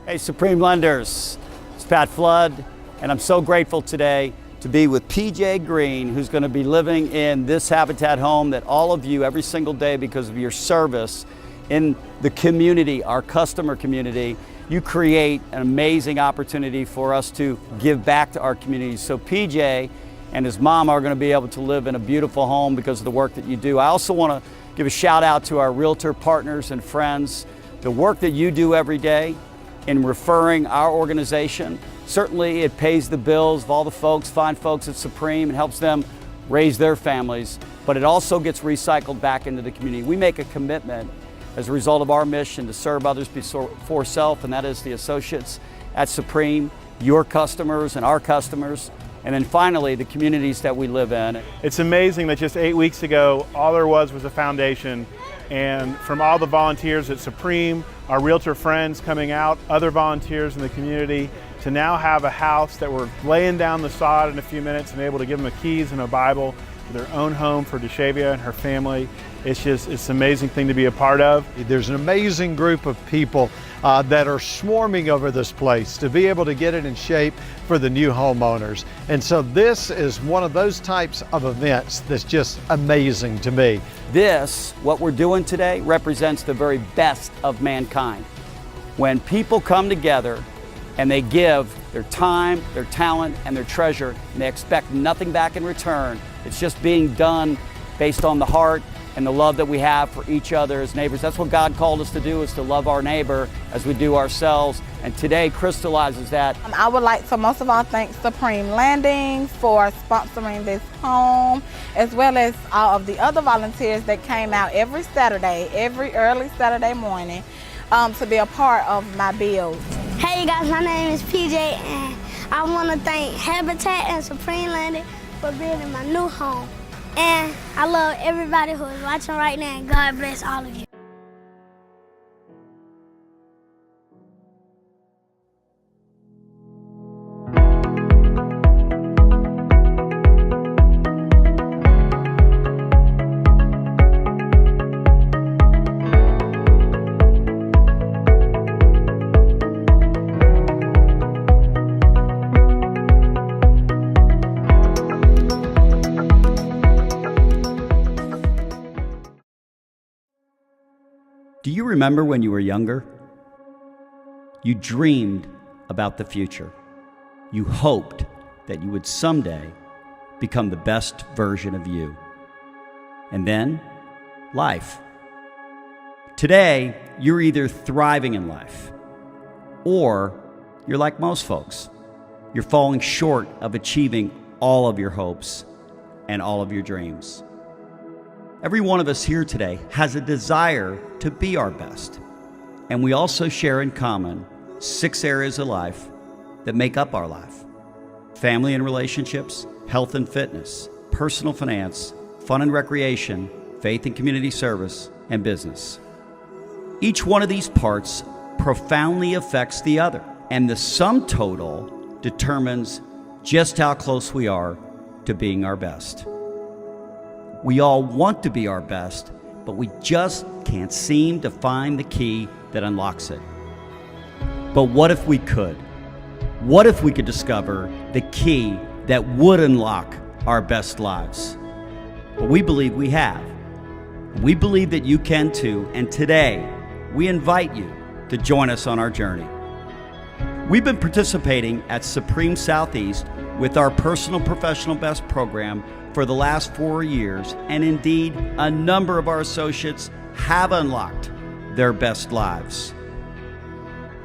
Hey, Supreme Lenders, it's Pat Flood, and I'm so grateful today to be with PJ Green, who's going to be living in this Habitat home that all of you, every single day, because of your service in the community, our customer community, you create an amazing opportunity for us to give back to our community. So PJ and his mom are going to be able to live in a beautiful home because of the work that you do. I also want to give a shout out to our realtor partners and friends. The work that you do every day in referring our organization, certainly it pays the bills of all the folks, fine folks at Supreme, and helps them raise their families, but it also gets recycled back into the community. We make a commitment as a result of our mission to serve others before self, and that is the associates at Supreme, your customers and our customers, and then finally the communities that we live in. It's amazing that just 8 weeks ago, all there was a foundation, and from all the volunteers at Supreme, our realtor friends coming out, other volunteers in the community, to now have a house that we're laying down the sod in a few minutes and able to give them the keys and a Bible to their own home for Deshavia and her family. It's an amazing thing to be a part of. There's an amazing group of people that are swarming over this place to be able to get it in shape for the new homeowners. And so this is one of those types of events that's just amazing to me. This, what we're doing today, represents the very best of mankind. When people come together and they give their time, their talent, and their treasure, and they expect nothing back in return, it's just being done based on the heart and the love that we have for each other as neighbors. That's what God called us to do, is to love our neighbor as we do ourselves. And today crystallizes that. I would like to most of all thank Supreme Landing for sponsoring this home, as well as all of the other volunteers that came out every Saturday, every early Saturday morning to be a part of my build. Hey guys, my name is PJ, and I want to thank Habitat and Supreme Landing for building my new home. And I love everybody who is watching right now, and God bless all of you. Do you remember when you were younger? You dreamed about the future. You hoped that you would someday become the best version of you. And then, life. Today, you're either thriving in life, or you're like most folks. You're falling short of achieving all of your hopes and all of your dreams. Every one of us here today has a desire to be our best. And we also share in common 6 areas of life that make up our life: family and relationships, health and fitness, personal finance, fun and recreation, faith and community service, and business. Each one of these parts profoundly affects the other, and the sum total determines just how close we are to being our best. We all want to be our best, but we just can't seem to find the key that unlocks it. But what if we could? What if we could discover the key that would unlock our best lives? Well, we believe we have. We believe that you can too, and today we invite you to join us on our journey. We've been participating at Supreme Southeast with our Personal Professional Best program for the last 4 years, and indeed, a number of our associates have unlocked their best lives.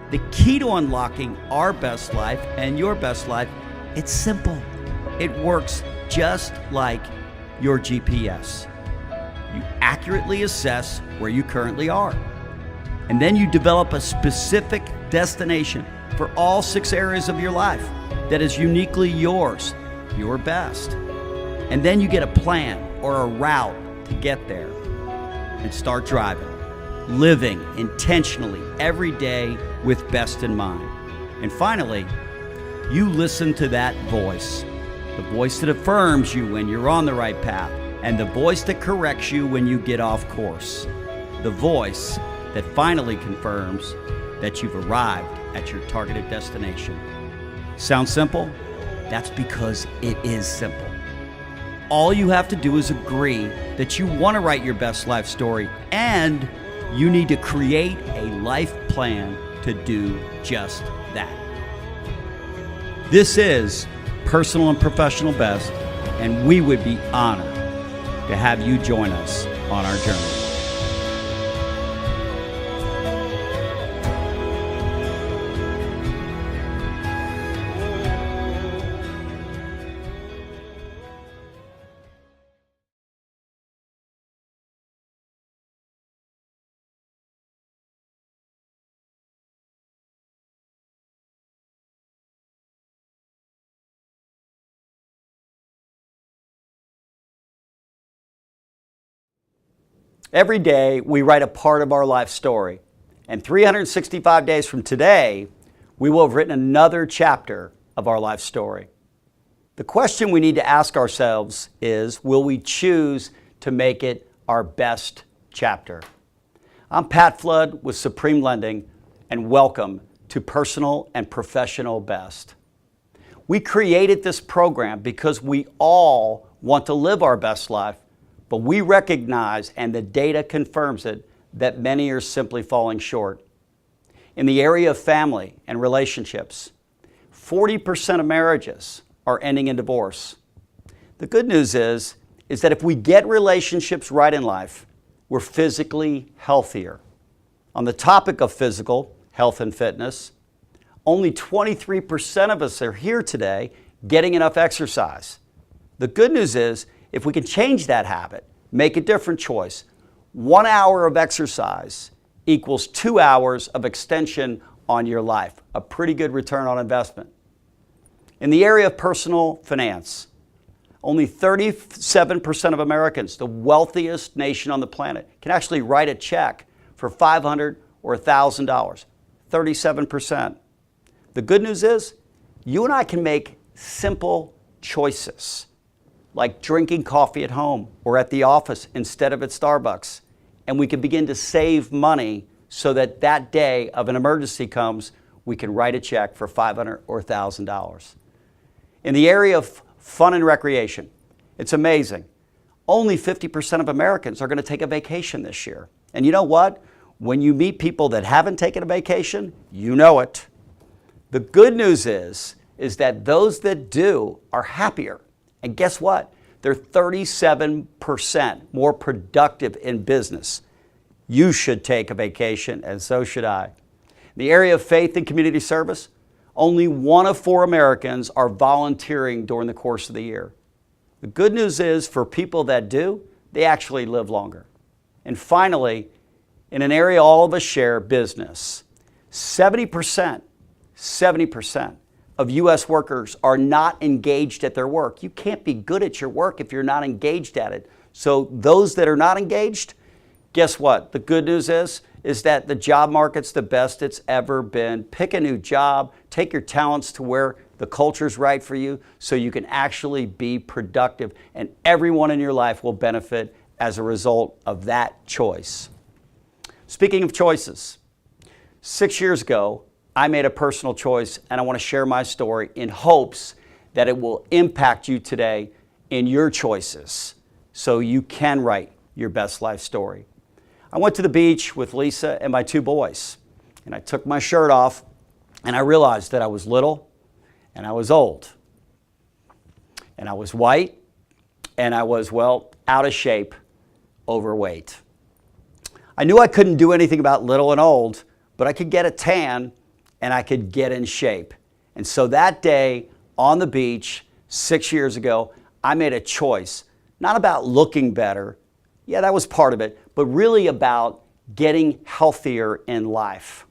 The key to unlocking our best life and your best life, it's simple. It works just like your GPS. You accurately assess where you currently are, and then you develop a specific destination for all 6 areas of your life that is uniquely yours, your best. And then you get a plan or a route to get there and start driving, living intentionally every day with best in mind. And finally, you listen to that voice, the voice that affirms you when you're on the right path, and the voice that corrects you when you get off course, the voice that finally confirms that you've arrived at your targeted destination. Sound simple? That's because it is simple. All you have to do is agree that you want to write your best life story, and you need to create a life plan to do just that. This is Personal and Professional Best, and we would be honored to have you join us on our journey. Every day, we write a part of our life story. And 365 days from today, we will have written another chapter of our life story. The question we need to ask ourselves is, will we choose to make it our best chapter? I'm Pat Flood with Supreme Lending, and welcome to Personal and Professional Best. We created this program because we all want to live our best life, but we recognize, and the data confirms it, that many are simply falling short. In the area of family and relationships, 40% of marriages are ending in divorce. The good news is that if we get relationships right in life, we're physically healthier. On the topic of physical health and fitness, only 23% of us are here today getting enough exercise. The good news is, if we can change that habit, make a different choice, 1 hour of exercise equals 2 hours of extension on your life, a pretty good return on investment. In the area of personal finance, only 37% of Americans, the wealthiest nation on the planet, can actually write a check for $500 or $1,000, 37%. The good news is, you and I can make simple choices, like drinking coffee at home or at the office instead of at Starbucks. And we can begin to save money so that that day of an emergency comes, we can write a check for $500 or $1,000. In the area of fun and recreation, it's amazing. Only 50% of Americans are going to take a vacation this year. And you know what? When you meet people that haven't taken a vacation, you know it. The good news is that those that do are happier. And guess what? They're 37% more productive in business. You should take a vacation, and so should I. In the area of faith and community service, only 1 of 4 Americans are volunteering during the course of the year. The good news is, for people that do, they actually live longer. And finally, in an area all of us share, business, 70% of U.S. workers are not engaged at their work. You can't be good at your work if you're not engaged at it. So those that are not engaged, guess what? The good news is that the job market's the best it's ever been. Pick a new job, take your talents to where the culture's right for you so you can actually be productive, and everyone in your life will benefit as a result of that choice. Speaking of choices, 6 years ago, I made a personal choice, and I want to share my story in hopes that it will impact you today in your choices so you can write your best life story. I went to the beach with Lisa and my 2 boys, and I took my shirt off, and I realized that I was little, and I was old, and I was white, and I was, well, out of shape, overweight. I knew I couldn't do anything about little and old, but I could get a tan and I could get in shape. And so that day on the beach 6 years ago, I made a choice, not about looking better, yeah, that was part of it, but really about getting healthier in life.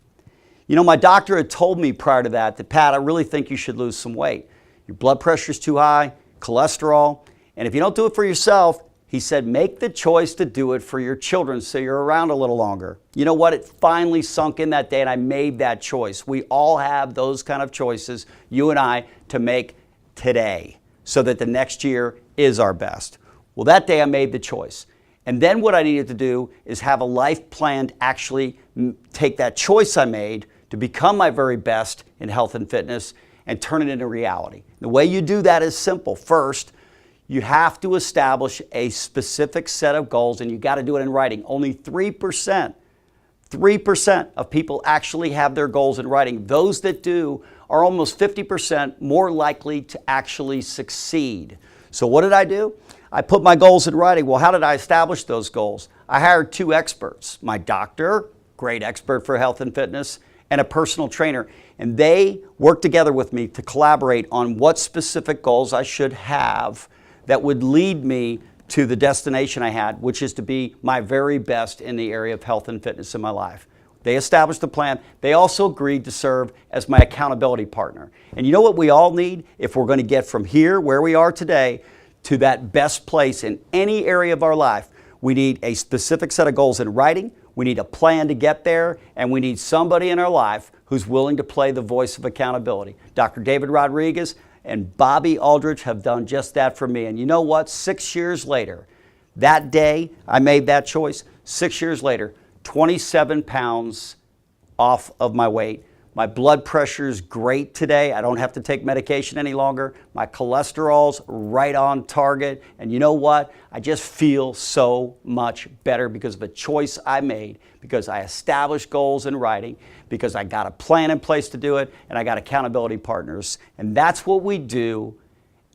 You know, my doctor had told me prior to that, Pat, I really think you should lose some weight. Your blood pressure's too high, cholesterol, and if you don't do it for yourself, he said, make the choice to do it for your children so you're around a little longer. You know what? It finally sunk in that day, and I made that choice. We all have those kind of choices, you and I, to make today so that the next year is our best. Well, that day I made the choice. And then what I needed to do is have a life plan to actually take that choice I made to become my very best in health and fitness and turn it into reality. The way you do that is simple. First, you have to establish a specific set of goals, and you got to do it in writing. Only 3% of people actually have their goals in writing. Those that do are almost 50% more likely to actually succeed. So what did I do? I put my goals in writing. Well, how did I establish those goals? I hired 2 experts, my doctor, great expert for health and fitness, and a personal trainer. And they worked together with me to collaborate on what specific goals I should have that would lead me to the destination I had, which is to be my very best in the area of health and fitness in my life. They established the plan. They also agreed to serve as my accountability partner. And you know what we all need if we're going to get from here, where we are today, to that best place in any area of our life? We need a specific set of goals in writing, we need a plan to get there, and we need somebody in our life who's willing to play the voice of accountability. Dr. David Rodriguez and Bobby Aldrich have done just that for me. And you know what? 6 years later, that day I made that choice, 6 years later, 27 pounds off of my weight. My blood pressure's great today. I don't have to take medication any longer. My cholesterol's right on target. And you know what? I just feel so much better because of a choice I made, because I established goals in writing, because I got a plan in place to do it, and I got accountability partners. And that's what we do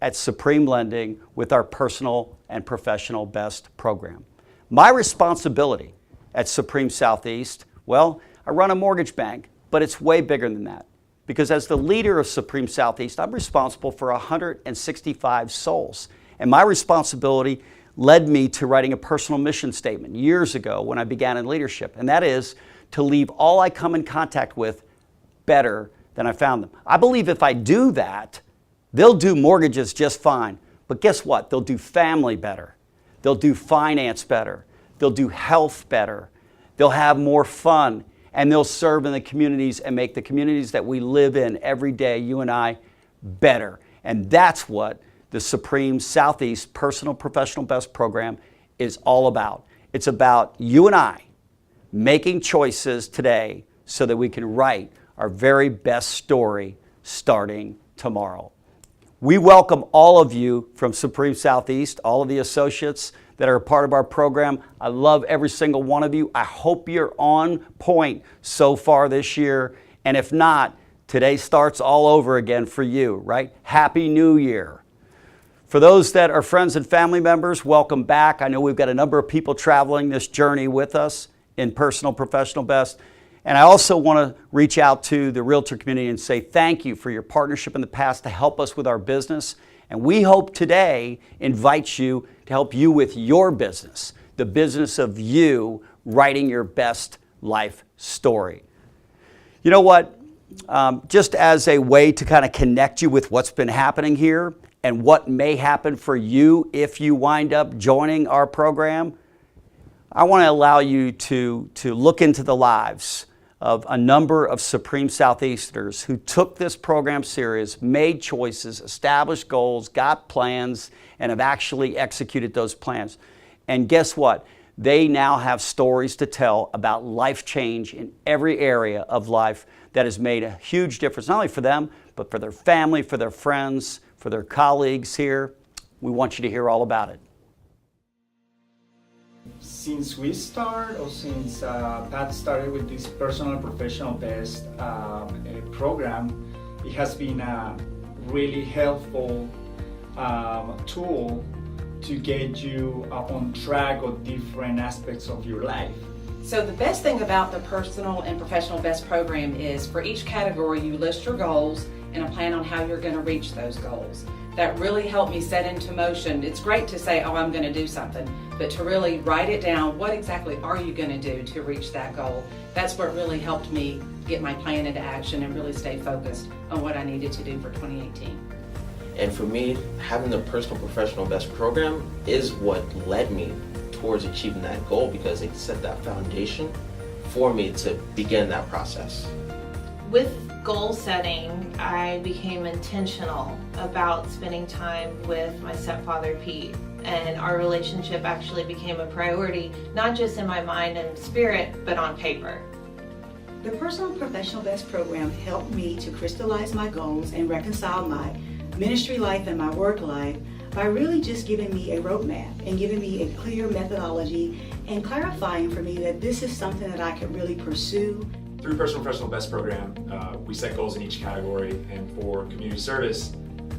at Supreme Lending with our personal and professional best program. My responsibility at Supreme Southeast, well, I run a mortgage bank. But it's way bigger than that, because as the leader of Supreme Southeast, I'm responsible for 165 souls. And my responsibility led me to writing a personal mission statement years ago when I began in leadership, and that is to leave all I come in contact with better than I found them. I believe if I do that, they'll do mortgages just fine. But guess what? They'll do family better. They'll do finance better. They'll do health better. They'll have more fun. And they'll serve in the communities and make the communities that we live in every day, you and I, better. And that's what the Supreme Southeast Personal Professional Best Program is all about. It's about you and I making choices today so that we can write our very best story starting tomorrow. We welcome all of you from Supreme Southeast, all of the associates that are a part of our program. I love every single one of you. I hope you're on point so far this year. And if not, today starts all over again for you, right? Happy New Year. For those that are friends and family members, welcome back. I know we've got a number of people traveling this journey with us in Personal Professional Best. And I also want to reach out to the realtor community and say thank you for your partnership in the past to help us with our business. And we hope today invites you to help you with your business, the business of you writing your best life story. You know what? Just as a way to kind of connect you with what's been happening here and what may happen for you if you wind up joining our program, I want to allow you to look into the lives of a number of Supreme Southeasters who took this program serious, made choices, established goals, got plans, and have actually executed those plans. And guess what? They now have stories to tell about life change in every area of life that has made a huge difference, not only for them, but for their family, for their friends, for their colleagues here. We want you to hear all about it. Since we started, or since Pat started with this personal and professional best program, it has been a really helpful tool to get you on track of different aspects of your life. So the best thing about the personal and professional best program is for each category you list your goals and a plan on how you're going to reach those goals. That really helped me set into motion. It's great to say, oh, I'm going to do something, but to really write it down, what exactly are you going to do to reach that goal? That's what really helped me get my plan into action and really stay focused on what I needed to do for 2018. And for me, having the personal professional best program is what led me towards achieving that goal, because it set that foundation for me to begin that process. With goal setting, I became intentional about spending time with my stepfather, Pete, and our relationship actually became a priority, not just in my mind and spirit, but on paper. The Personal Professional Best program helped me to crystallize my goals and reconcile my ministry life and my work life by really just giving me a roadmap and giving me a clear methodology and clarifying for me that this is something that I could really pursue. Through Personal Professional Best program, we set goals in each category, and for community service,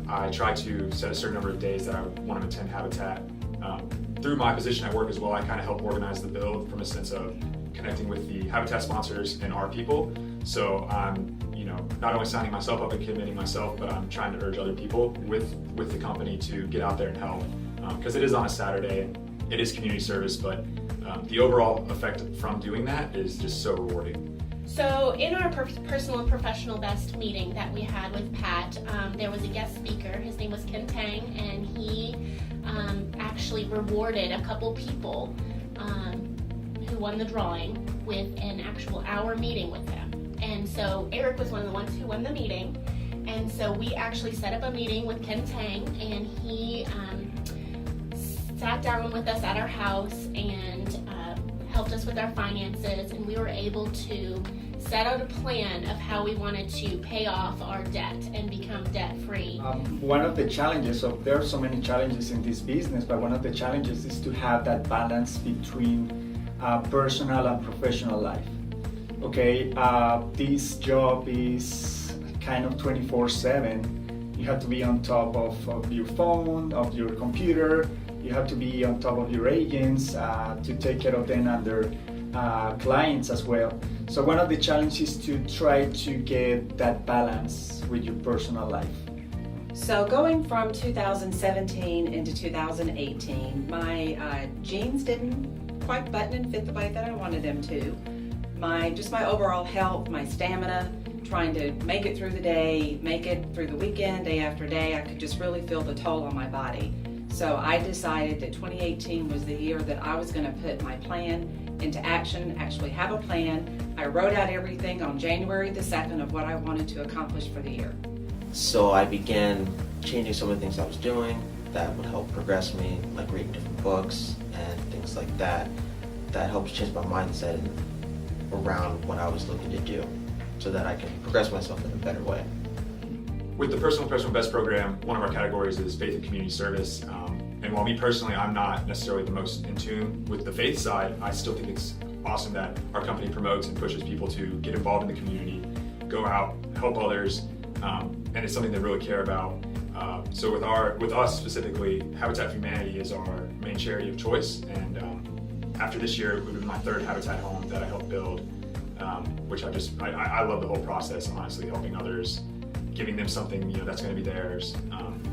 I try to set a certain number of days that I want to attend Habitat. Through my position at work as well, I kind of help organize the build from a sense of connecting with the Habitat sponsors and our people. So I'm, not only signing myself up and committing myself, but I'm trying to urge other people with the company to get out there and help, because it is on a Saturday and it is community service, but the overall effect from doing that is just so rewarding. So in our Personal and Professional Best meeting that we had with Pat, there was a guest speaker. His name was Ken Tang, and he actually rewarded a couple people who won the drawing with an actual hour meeting with them. And so Eric was one of the ones who won the meeting. And so we actually set up a meeting with Ken Tang, and he sat down with us at our house and helped us with our finances, and we were able to set out a plan of how we wanted to pay off our debt and become debt-free. One of the challenges, there are so many challenges in this business, but one of the challenges is to have that balance between personal and professional life. Okay, this job is kind of 24/7. You have to be on top of your phone, of your computer. You have to be on top of your agents to take care of them and their clients as well. So one of the challenges is to try to get that balance with your personal life. So going from 2017 into 2018, my jeans didn't quite button and fit the way that I wanted them to. My overall health, my stamina, trying to make it through the day, make it through the weekend, day after day, I could just really feel the toll on my body. So I decided that 2018 was the year that I was going to put my plan into action, actually have a plan. I wrote out everything on January the 2nd of what I wanted to accomplish for the year. So I began changing some of the things I was doing that would help progress me, like reading different books and things like that. That helps change my mindset around what I was looking to do so that I can progress myself in a better way. With the Personal Professional Best program, one of our categories is faith and community service. And while me personally, I'm not necessarily the most in tune with the faith side, I still think it's awesome that our company promotes and pushes people to get involved in the community, go out, help others, and it's something they really care about. So with us specifically, Habitat for Humanity is our main charity of choice, and after this year, it would be my third Habitat home that I helped build, which I love the whole process, honestly, helping others, giving them something that's going to be theirs.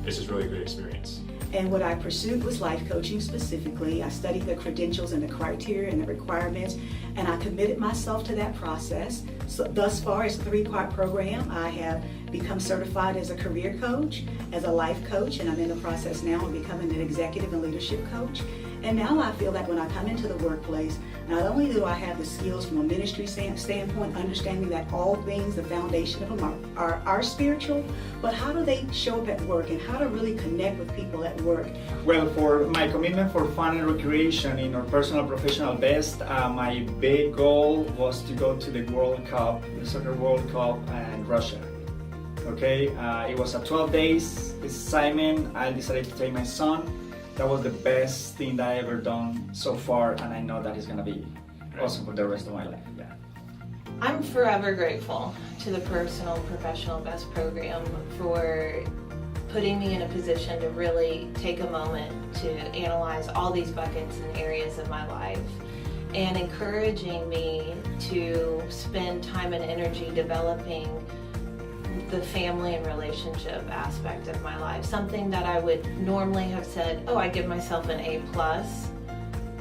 It's just really a great experience. And what I pursued was life coaching specifically. I studied the credentials and the criteria and the requirements, and I committed myself to that process. So thus far, it's a 3-part program. I have become certified as a career coach, as a life coach, and I'm in the process now of becoming an executive and leadership coach. And now I feel that when I come into the workplace, not only do I have the skills from a ministry standpoint, understanding that all things, the foundation of them are spiritual, but how do they show up at work and how to really connect with people at work? Well, for my commitment for fun and recreation in our Personal Professional Best, my big goal was to go to the World Cup, the Soccer World Cup in Russia. Okay, it was a 12 days assignment. I decided to take my son. That was the best thing that I ever done so far, and I know that it's gonna be awesome for the rest of my life. Yeah. I'm forever grateful to the Personal Professional Best program for putting me in a position to really take a moment to analyze all these buckets and areas of my life, and encouraging me to spend time and energy developing the family and relationship aspect of my life. Something that I would normally have said, oh, I give myself an A+,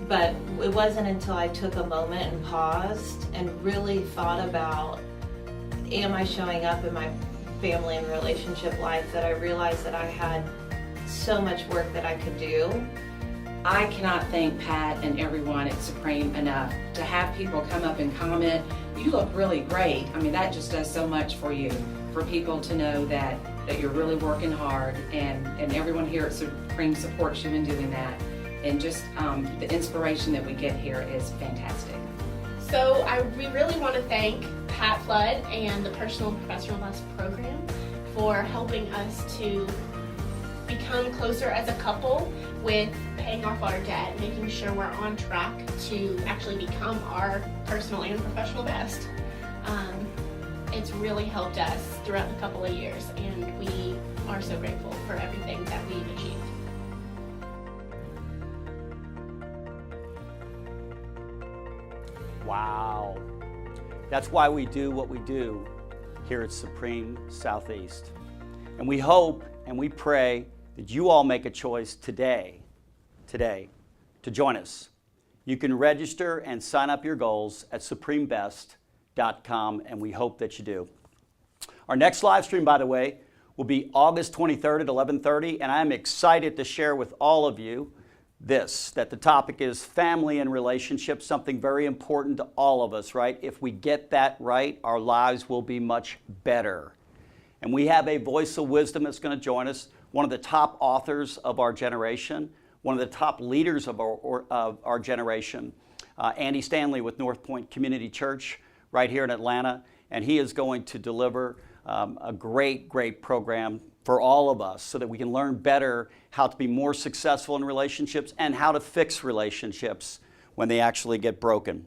but it wasn't until I took a moment and paused and really thought about, am I showing up in my family and relationship life, that I realized that I had so much work that I could do. I cannot thank Pat and everyone at Supreme enough to have people come up and comment, you look really great. I mean, that just does so much for you, for people to know that you're really working hard, and everyone here at Supreme supports you in doing that. And just the inspiration that we get here is fantastic. So we really want to thank Pat Pat Flood and the Personal and Professional Best program for helping us to become closer as a couple with paying off our debt, making sure we're on track to actually become our personal and professional best. It's really helped us throughout the couple of years, and we are so grateful for everything that we've achieved. Wow. That's why we do what we do here at Supreme Southeast. And we hope and we pray that you all make a choice today to join us. You can register and sign up your goals at supremebest.com, and we hope that you do. Our next live stream, by the way, will be August 23rd at 11:30, and I'm excited to share with all of you that the topic is family and relationships, something very important to all of us, right? If we get that right, our lives will be much better. And we have a voice of wisdom that's going to join us, one of the top authors of our generation, one of the top leaders of our generation, Andy Stanley with North Point Community Church right here in Atlanta, and he is going to deliver a great program for all of us so that we can learn better how to be more successful in relationships and how to fix relationships when they actually get broken.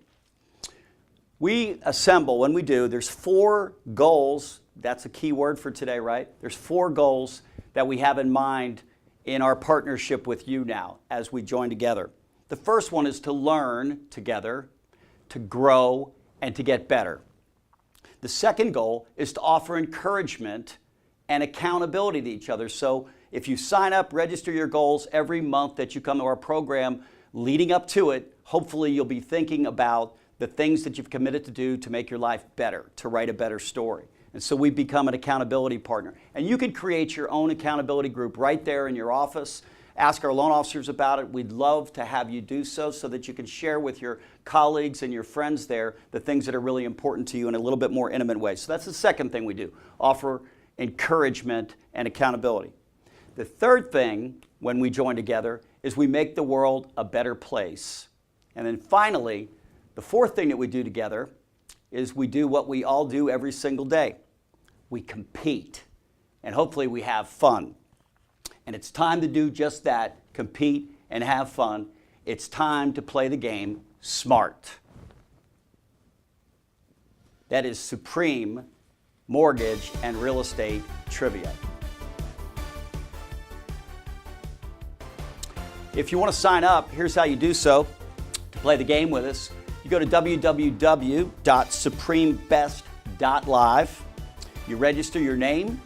We assemble, when we do, there's 4 goals. That's a key word for today, right? There's 4 goals that we have in mind in our partnership with you now as we join together. The first one is to learn together, to grow, and to get better. The second goal is to offer encouragement and accountability to each other. So if you sign up, register your goals every month that you come to our program, leading up to it, hopefully you'll be thinking about the things that you've committed to do to make your life better, to write a better story. And so we've become an accountability partner. And you can create your own accountability group right there in your office. Ask our loan officers about it. We'd love to have you do so that you can share with your colleagues and your friends there the things that are really important to you in a little bit more intimate way. So that's the second thing we do, offer encouragement and accountability. The third thing when we join together is we make the world a better place. And then finally, the fourth thing that we do together is we do what we all do every single day. We compete, and hopefully we have fun. And it's time to do just that, compete and have fun. It's time to play the game smart. That is Supreme Mortgage and Real Estate Trivia. If you want to sign up, here's how you do so. To play the game with us, you go to www.supremebest.live. You register your name,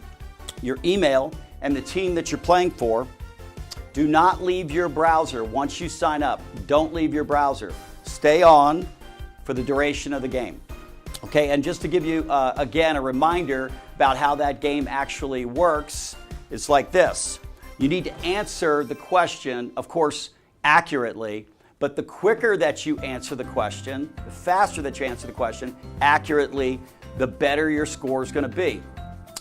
your email, and the team that you're playing for. Do not leave your browser once you sign up. Don't leave your browser. Stay on for the duration of the game. Okay, and just to give you, again, a reminder about how that game actually works, it's like this. You need to answer the question, of course, accurately, but the quicker that you answer the question, the faster that you answer the question accurately, the better your score is going to be.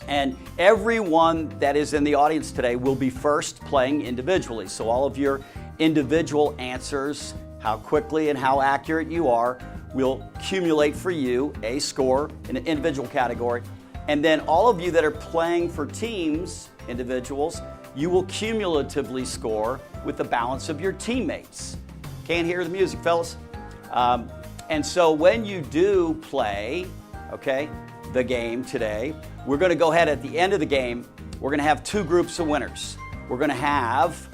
And everyone that is in the audience today will be first playing individually. So all of your individual answers, how quickly and how accurate you are, will accumulate for you a score in an individual category. And then all of you that are playing for teams, individuals, you will cumulatively score with the balance of your teammates. Can't hear the music, fellas. And so when you do play, okay, the game today, we're going to go ahead at the end of the game, we're going to have 2 groups of winners. We're going to have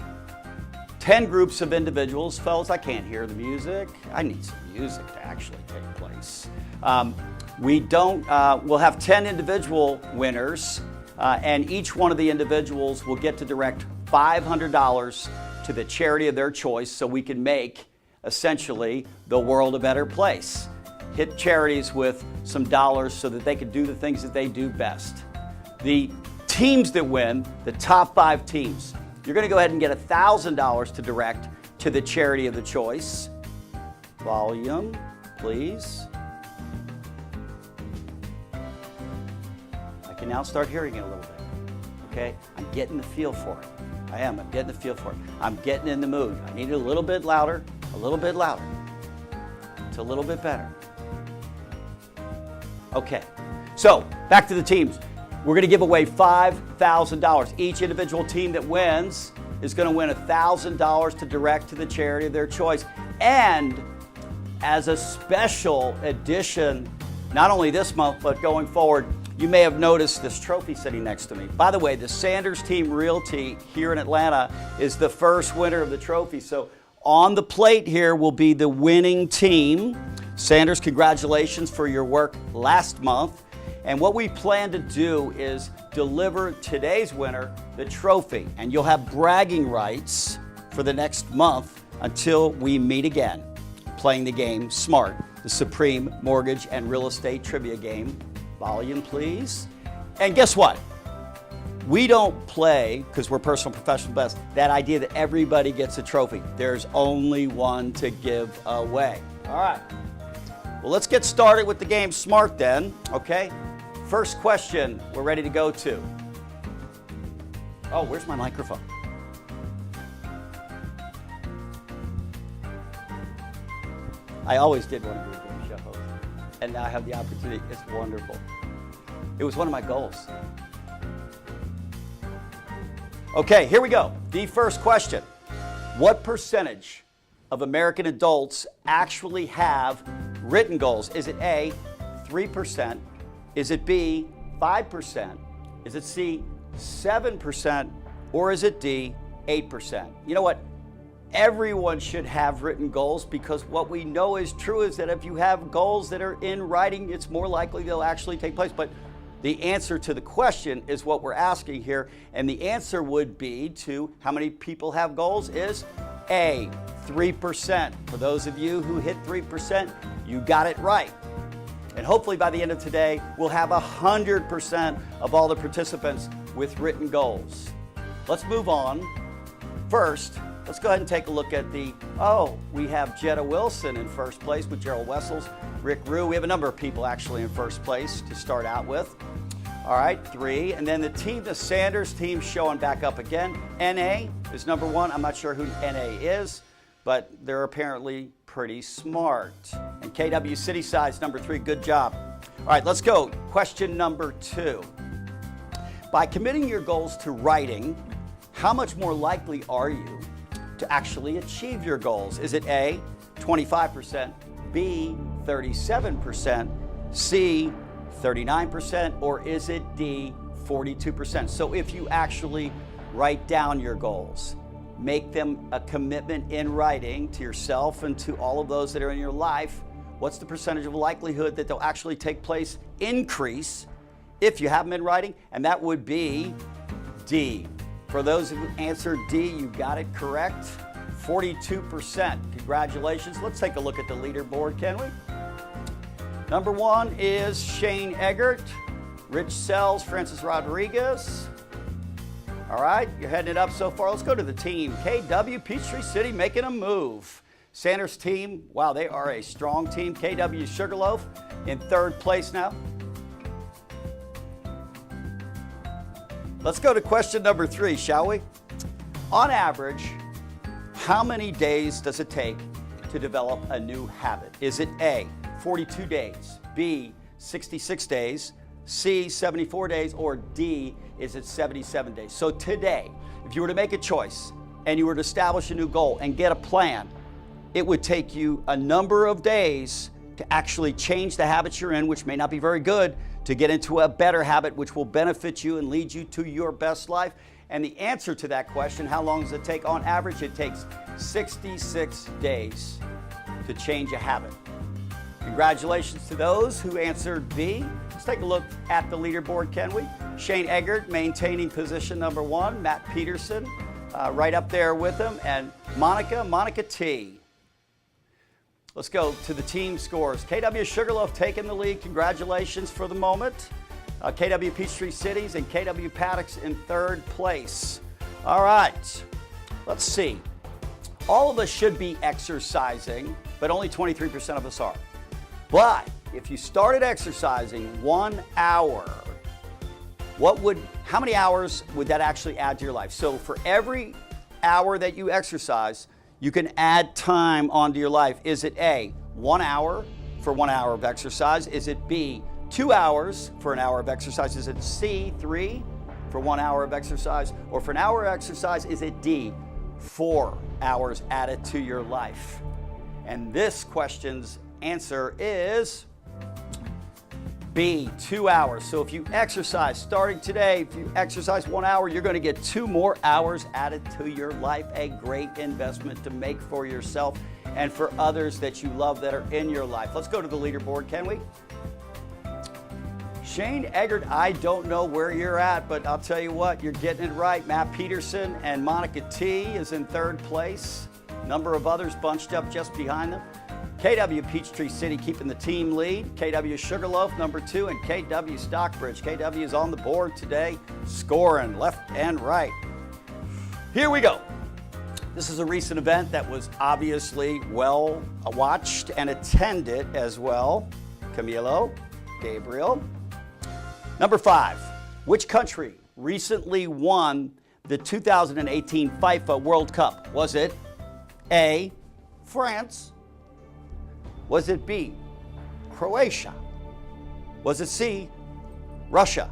10 groups of individuals. Fellas, I can't hear the music. I need some music to actually take place. We'll have 10 individual winners, and each one of the individuals will get to direct $500 to the charity of their choice so we can make, essentially, the world a better place. Hit charities with some dollars so that they can do the things that they do best. The teams that win, the top 5 teams, you're going to go ahead and get $1,000 to direct to the charity of the choice. Volume, please. I can now start hearing it a little bit. Okay? I'm getting the feel for it. I'm getting the feel for it. I'm getting in the mood. I need it a little bit louder, a little bit louder. It's a little bit better. Okay, so back to the teams. We're going to give away $5,000. Each individual team that wins is going to win $1,000 to direct to the charity of their choice. And as a special addition, not only this month, but going forward, you may have noticed this trophy sitting next to me. By the way, the Sanders Team Realty here in Atlanta is the first winner of the trophy. So on the plate here will be the winning team. Sanders, congratulations for your work last month. And what we plan to do is deliver today's winner the trophy. And you'll have bragging rights for the next month until we meet again, playing the game Smart, the Supreme Mortgage and Real Estate Trivia Game. Volume, please. And guess what? We don't play, because we're personal professional best, that idea that everybody gets a trophy. There's only one to give away. All right. Well, let's get started with the game Smart then, okay? First question we're ready to go to. Oh, where's my microphone? I always did want to be a game show host, and now I have the opportunity. It's wonderful. It was one of my goals. Okay, here we go. The first question. What percentage of American adults actually have written goals? Is it A, 3%? Is it B, 5%? Is it C, 7%? Or is it D, 8%? You know what? Everyone should have written goals, because what we know is true is that if you have goals that are in writing, it's more likely they'll actually take place. But the answer to the question is what we're asking here. And the answer would be to how many people have goals is A, 3%. For those of you who hit 3%, you got it right. And hopefully by the end of today, we'll have 100% of all the participants with written goals. Let's move on. First, let's go ahead and take a look at we have Jetta Wilson in first place with Gerald Wessels, Rick Rue. We have a number of people actually in first place to start out with. All right, 3. And then the Sanders team showing back up again. NA is number 1. I'm not sure who NA is, but they're apparently pretty smart. And KW City Side's number 3. Good job. All right, let's go. Question number 2. By committing your goals to writing, how much more likely are you to actually achieve your goals? Is it A, 25%, B, 37%, C, 39%, or is it D, 42%? So if you actually write down your goals, make them a commitment in writing to yourself and to all of those that are in your life, what's the percentage of likelihood that they'll actually take place increase if you have them in writing? And that would be D. For those who answered D, you got it correct. 42%. Congratulations. Let's take a look at the leaderboard, can we? Number 1 is Shane Eggert, Rich Sells, Francis Rodriguez. All right, you're heading it up so far. Let's go to the team. KW Peachtree City making a move. Sanders team, wow, they are a strong team. KW Sugarloaf in 3rd place now. Let's go to question number 3, shall we? On average, how many days does it take to develop a new habit? Is it A, 42 days, B, 66 days, C, 74 days, or D, is it 77 days? So today, if you were to make a choice and you were to establish a new goal and get a plan, it would take you a number of days to actually change the habits you're in, which may not be very good, to get into a better habit, which will benefit you and lead you to your best life. And the answer to that question, how long does it take? On average, it takes 66 days to change a habit. Congratulations to those who answered B. Let's take a look at the leaderboard, can we? Shane Eggert maintaining position number 1. Matt Peterson right up there with him. And Monica T. Let's go to the team scores. KW Sugarloaf taking the lead. Congratulations for the moment. KW Peachtree Cities and KW Paddocks in 3rd place. All right, let's see. All of us should be exercising, but only 23% of us are. But if you started exercising 1 hour, how many hours would that actually add to your life? So for every hour that you exercise, you can add time onto your life. Is it A, 1 hour for 1 hour of exercise? Is it B, 2 hours for an hour of exercise? Is it C, 3 for 1 hour of exercise? Or for an hour of exercise, is it D, 4 hours added to your life? And this question's answer is B, 2 hours. So if you exercise starting today, if you exercise 1 hour, you're going to get 2 more hours added to your life. A great investment to make for yourself and for others that you love that are in your life. Let's go to the leaderboard, can we? Shane Eggert, I don't know where you're at, but I'll tell you what, you're getting it right. Matt Peterson and Monica T is in 3rd place. Number of others bunched up just behind them. KW Peachtree City keeping the team lead. KW Sugarloaf, number 2, and KW Stockbridge. KW is on the board today, scoring left and right. Here we go. This is a recent event that was obviously well watched and attended as well. Camilo, Gabriel. Number 5, which country recently won the 2018 FIFA World Cup? Was it A, France? Was it B, Croatia? Was it C, Russia?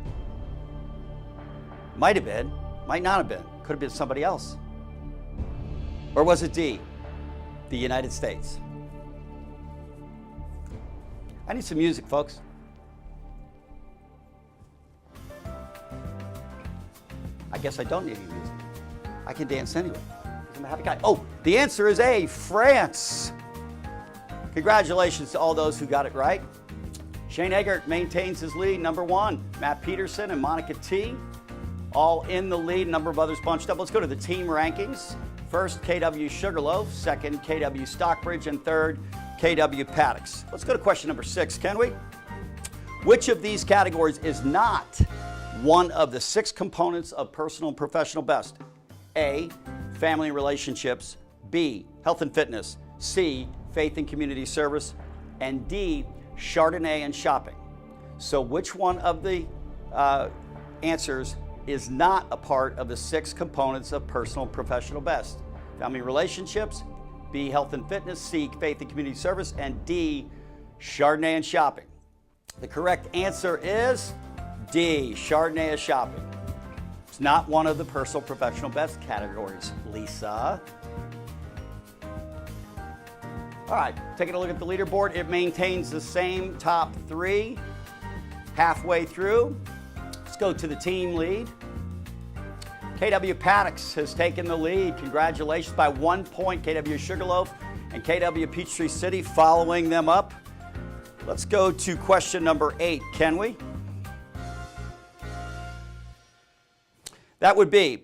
Might have been, might not have been, could have been somebody else. Or was it D, the United States? I need some music, folks. I guess I don't need any music. I can dance anyway, because I'm a happy guy. Oh, the answer is A, France. Congratulations to all those who got it right. Shane Eggert maintains his lead, number 1. Matt Peterson and Monica T, all in the lead. A number of others bunched up. Let's go to the team rankings. First, KW Sugarloaf. Second, KW Stockbridge. And third, KW Paddocks. Let's go to question number 6, can we? Which of these categories is not one of the 6 components of personal and professional best? A, family and relationships. B, health and fitness. C, faith and community service. And D, Chardonnay and shopping. So which one of the answers is not a part of the 6 components of personal and professional best? Family and relationships, B, health and fitness, C, faith and community service, and D, Chardonnay and shopping. The correct answer is D, Chardonnay and shopping. It's not one of the personal professional best categories, Lisa. All right, taking a look at the leaderboard, it maintains the same top 3 halfway through. Let's go to the team lead. KW Paddocks has taken the lead. Congratulations by 1 point. KW Sugarloaf and KW Peachtree City following them up. Let's go to question number 8, can we? That would be,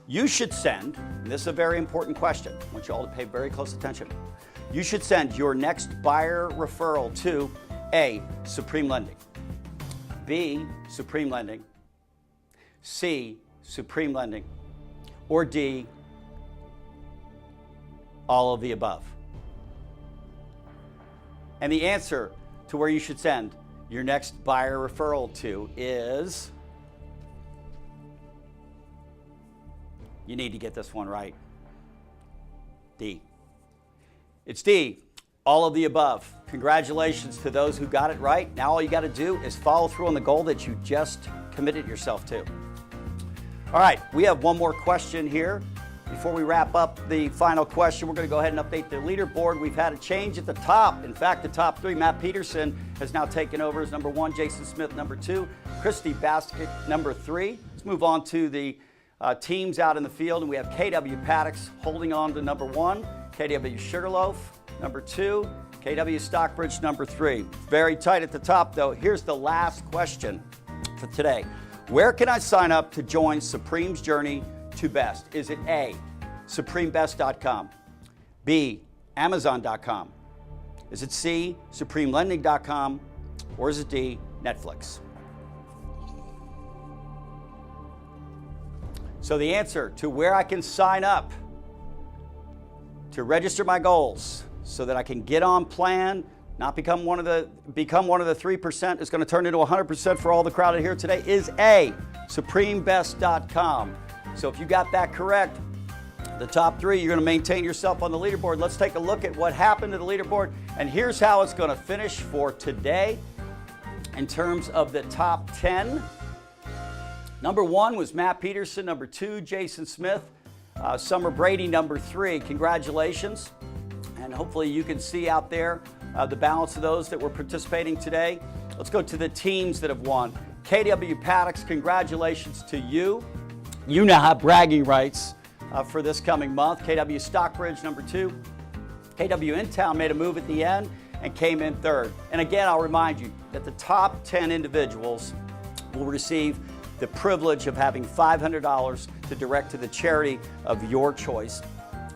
you should send, and this is a very important question, I want you all to pay very close attention. You should send your next buyer referral to A, Supreme Lending, B, Supreme Lending, C, Supreme Lending, or D, all of the above. And the answer to where you should send your next buyer referral to is, you need to get this one right, D. It's D, all of the above. Congratulations to those who got it right. Now all you got to do is follow through on the goal that you just committed yourself to. All right, we have one more question here. Before we wrap up the final question, we're going to go ahead and update the leaderboard. We've had a change at the top. In fact, the top 3, Matt Peterson has now taken over as number 1, Jason Smith number 2, Christy Basket number 3. Let's move on to the teams out in the field, and we have KW Paddocks holding on to number 1, KW Sugarloaf number 2, KW Stockbridge number 3. Very tight at the top, though. Here's the last question for today. Where can I sign up to join Supreme's journey to best? Is it A, supremebest.com, B, amazon.com, is it C, supremelending.com, or is it D, Netflix? So the answer to where I can sign up to register my goals so that I can get on plan, not become one of the 3% is going to turn into 100% for all the crowd here today, is A, supremebest.com. So if you got that correct, the top 3, you're going to maintain yourself on the leaderboard. Let's take a look at what happened to the leaderboard, and here's how it's going to finish for today. in terms of the top 10. Number 1 was Matt Peterson. Number 2, Jason Smith. Summer Brady, number 3. Congratulations. And hopefully you can see out there the balance of those that were participating today. Let's go to the teams that have won. KW Paddocks, congratulations to you. You now have bragging rights for this coming month. KW Stockbridge, number 2. KW InTown made a move at the end and came in 3rd. And again, I'll remind you that the top 10 individuals will receive the privilege of having $500 to direct to the charity of your choice.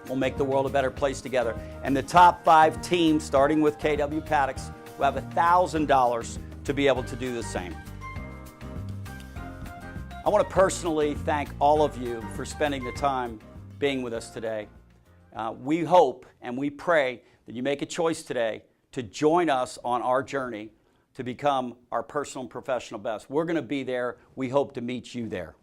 We'll make the world a better place together. And the top 5 teams, starting with KW Paddocks, will have $1,000 to be able to do the same. I want to personally thank all of you for spending the time being with us today. We hope and we pray that you make a choice today to join us on our journey to become our personal and professional best. We're going to be there. We hope to meet you there.